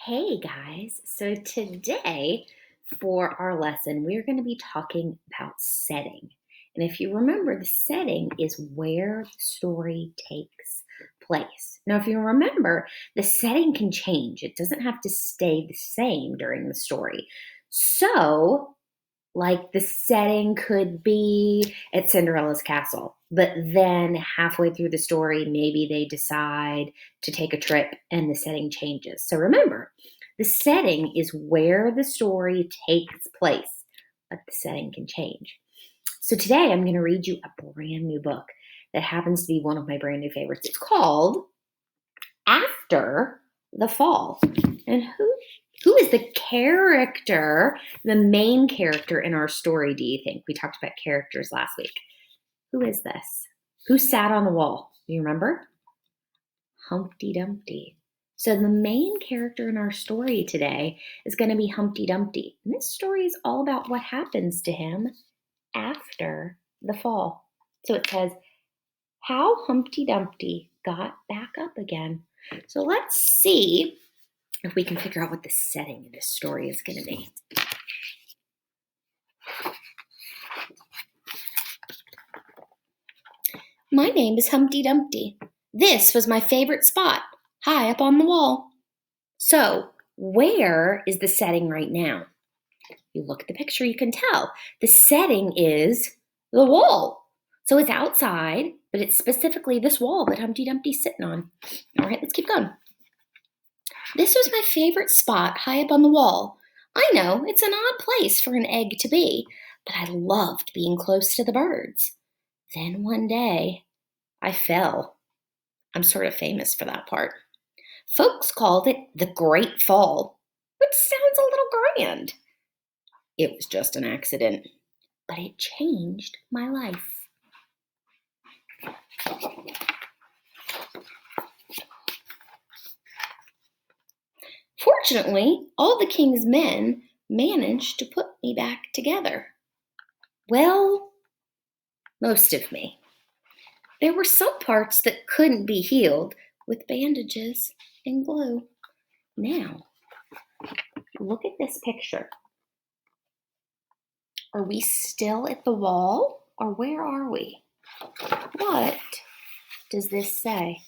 Hey guys, so today for our lesson, we're going to be talking about setting. And if you remember, the setting is where the story takes place. Now, if you remember, the setting can change, it doesn't have to stay the same during the story. So, like the setting could be at Cinderella's castle, but then halfway through the story, maybe they decide to take a trip and the setting changes. So remember, the setting is where the story takes place, but the setting can change. So today I'm going to read you a brand new book that happens to be one of my brand new favorites. It's called After the Fall. And who is the character, the main character in our story, do you think? We talked about characters last week. Who is this? Who sat on the wall? Do you remember? Humpty Dumpty. So the main character in our story today is going to be Humpty Dumpty. And this story is all about what happens to him after the fall. So it says, how Humpty Dumpty got back up again. So let's see if we can figure out what the setting of this story is going to be. My name is Humpty Dumpty. This was my favorite spot, high up on the wall. So, where is the setting right now? You look at the picture, you can tell. The setting is the wall. So it's outside, but it's specifically this wall that Humpty Dumpty's sitting on. All right, let's keep going. This was my favorite spot, high up on the wall. I know, it's an odd place for an egg to be, but I loved being close to the birds. Then one day, I fell. I'm sort of famous for that part. Folks called it the Great Fall, which sounds a little grand. It was just an accident, but it changed my life. Fortunately, all the king's men managed to put me back together. Well, most of me. There were some parts that couldn't be healed with bandages and glue. Now, look at this picture. Are we still at the wall, or where are we? What does this say?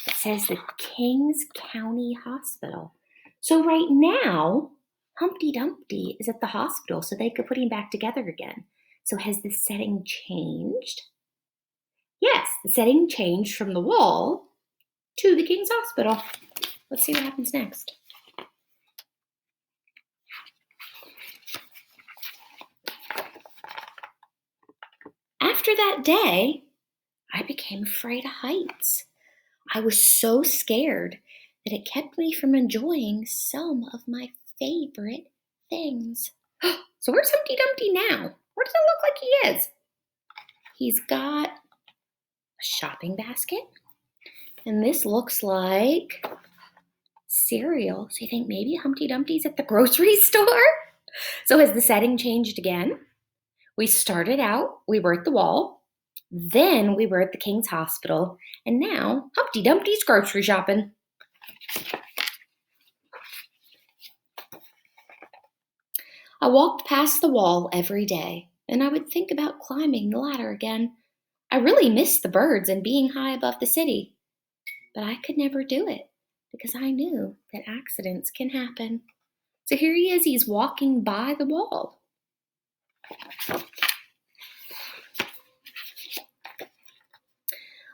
It says the King's County Hospital. So right now, Humpty Dumpty is at the hospital so they could put him back together again. So has the setting changed? Yes, the setting changed from the wall to the King's Hospital. Let's see what happens next. After that day, I became afraid of heights. I was so scared that it kept me from enjoying some of my favorite things. So where's Humpty Dumpty now? Where does it look like he is? He's got a shopping basket, and this looks like cereal. So you think maybe Humpty Dumpty's at the grocery store? So has the setting changed again? We started out, we were at the wall, then we were at the King's Hospital, and now Humpty Dumpty's grocery shopping. I walked past the wall every day, and I would think about climbing the ladder again. I really missed the birds and being high above the city, but I could never do it because I knew that accidents can happen. So here he is, he's walking by the wall.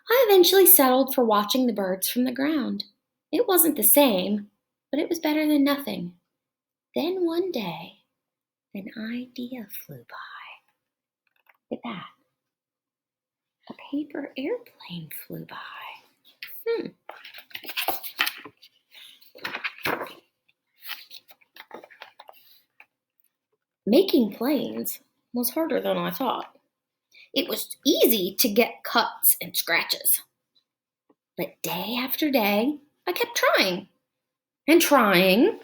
I eventually settled for watching the birds from the ground. It wasn't the same, but it was better than nothing. Then one day, an idea flew by. Look at that. A paper airplane flew by. Making planes was harder than I thought. It was easy to get cuts and scratches. But day after day, I kept trying and trying.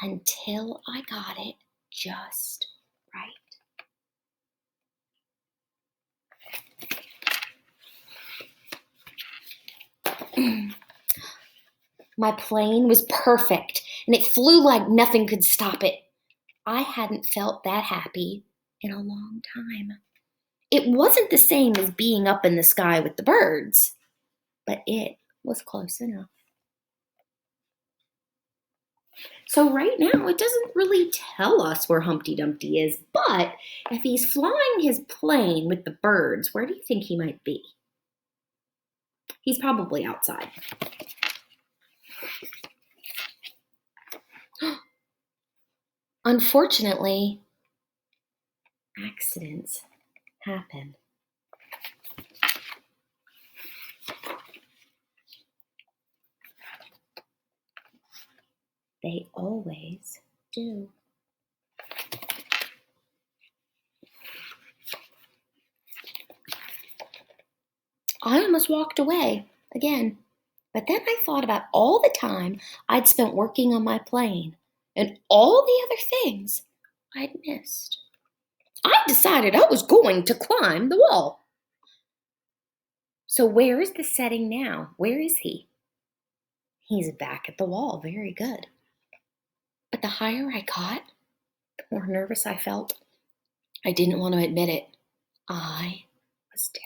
Until I got it just right. My plane was perfect, and it flew like nothing could stop it. I hadn't felt that happy in a long time. It wasn't the same as being up in the sky with the birds, but it was close enough. So right now, it doesn't really tell us where Humpty Dumpty is, but if he's flying his plane with the birds, where do you think he might be? He's probably outside. Unfortunately, accidents happen. They always do. I almost walked away again, but then I thought about all the time I'd spent working on my plane and all the other things I'd missed. I decided I was going to climb the wall. So where is the setting now? Where is he? He's back at the wall. Very good. But the higher I got, the more nervous I felt. I didn't want to admit it. I was terrified.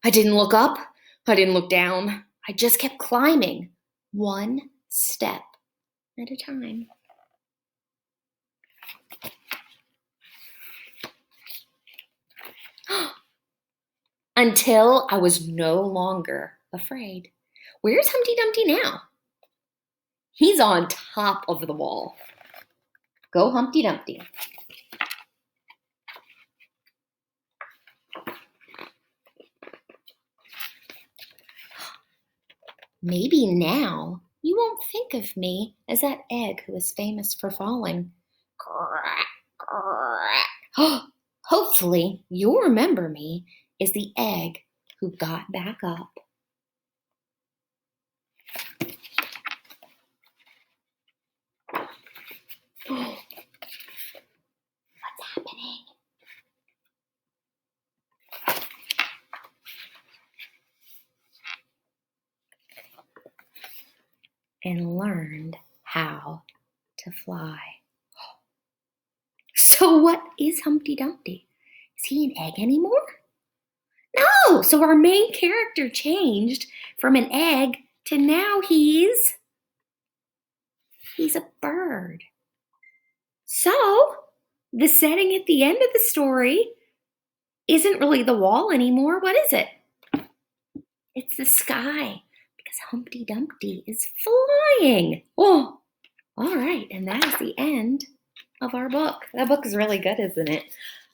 I didn't look up. I didn't look down. I just kept climbing, one step at a time. Until I was no longer afraid. Where's Humpty Dumpty now? He's on top of the wall. Go Humpty Dumpty. Maybe now you won't think of me as that egg who is famous for falling. Hopefully you'll remember me as the egg who got back up. What's happening? And learned how to fly. So what is Humpty Dumpty? Is he an egg anymore? No! So our main character changed from an egg to now he's a bird. So the setting at the end of the story isn't really the wall anymore. What is it? It's the sky, because Humpty Dumpty is flying. Oh, all right. And that is the end of our book. That book is really good, isn't it?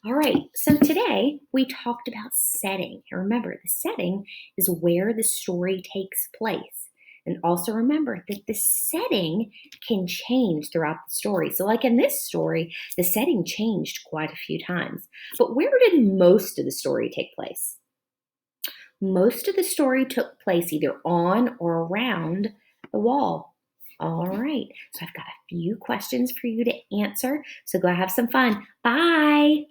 All right. So today we talked about setting. And remember, the setting is where the story takes place. And also remember that the setting can change throughout the story. So like in this story, the setting changed quite a few times. But where did most of the story take place? Most of the story took place either on or around the wall. All right, so I've got a few questions for you to answer. So go have some fun. Bye.